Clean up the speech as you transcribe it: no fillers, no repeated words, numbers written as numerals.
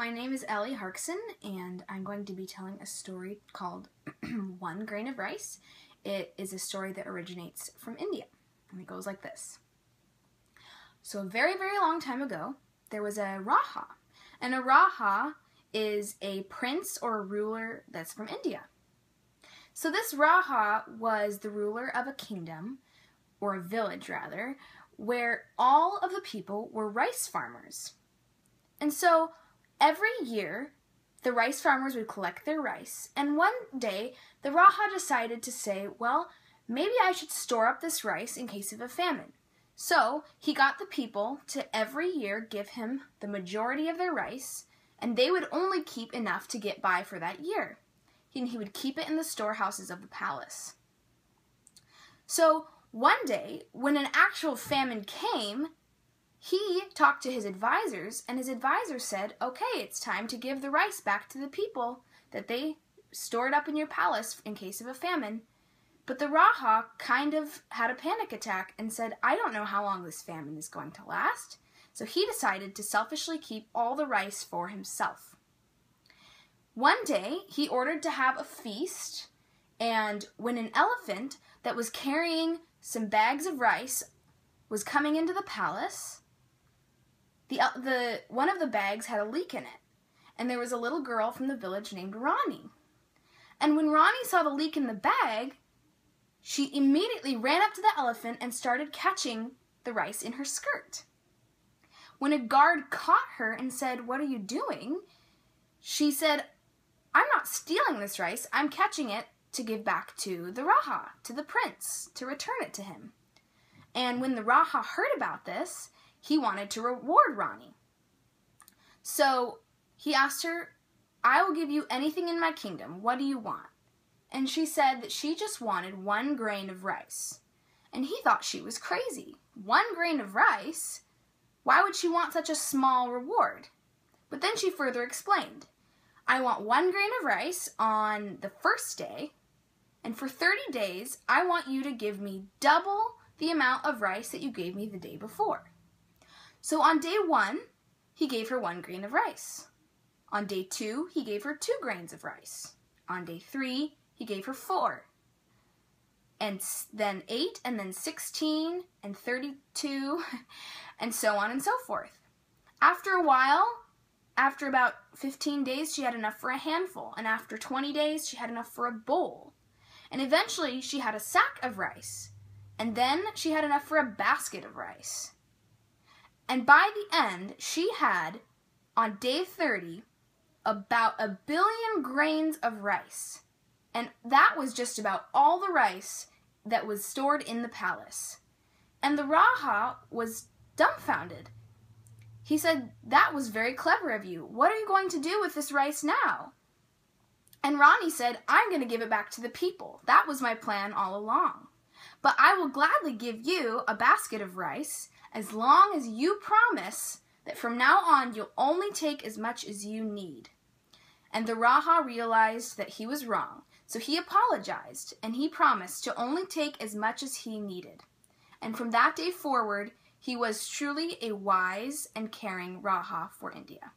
my name is Ellie Harkson, and I'm going to be telling a story called One Grain of Rice. It is a story that originates from India, and it goes like this. So a very, very long time ago, there was a Raja, and a Raja is a prince or a ruler that's from India. So this Raja was the ruler of a kingdom, or a village rather, where all of the people were rice farmers. And so every year, the rice farmers would collect their rice, and one day, the Raja decided to say, well, maybe I should store up this rice in case of a famine. So he got the people to every year give him the majority of their rice, and they would only keep enough to get by for that year. He would keep it in the storehouses of the palace. So one day, when an actual famine came, he talked to his advisors, and his advisors said, okay, it's time to give the rice back to the people that they stored up in your palace in case of a famine. But the Raja kind of had a panic attack and said, I don't know how long this famine is going to last. So he decided to selfishly keep all the rice for himself. One day, he ordered to have a feast, and when an elephant that was carrying some bags of rice was coming into the palace, one of the bags had a leak in it, and there was a little girl from the village named Rani. And when Rani saw the leak in the bag, she immediately ran up to the elephant and started catching the rice in her skirt. When a guard caught her and said, what are you doing? She said, I'm not stealing this rice, I'm catching it to give back to the Raja, to the prince, to return it to him. And when the Raja heard about this, he wanted to reward Rani. So he asked her, I will give you anything in my kingdom, what do you want? And she said that she just wanted 1 grain of rice. And he thought she was crazy. 1 grain of rice? Why would she want such a small reward? But then she further explained, I want 1 grain of rice on the first day, and for 30 days, I want you to give me double the amount of rice that you gave me the day before. So on day 1, he gave her 1 grain of rice. On day 2, he gave her 2 grains of rice. On day 3, he gave her 4. And then 8, and then 16, and 32, and so on and so forth. After a while, after about 15 days, she had enough for a handful, and after 20 days, she had enough for a bowl. And eventually, she had a sack of rice, and then she had enough for a basket of rice. And by the end, she had, on day 30, about 1 billion grains of rice. And that was just about all the rice that was stored in the palace. And the Raja was dumbfounded. He said, that was very clever of you. What are you going to do with this rice now? And Rani said, I'm going to give it back to the people. That was my plan all along. But I will gladly give you a basket of rice as long as you promise that from now on you'll only take as much as you need. And the Raja realized that he was wrong. So he apologized, and he promised to only take as much as he needed. And from that day forward, he was truly a wise and caring Raja for India.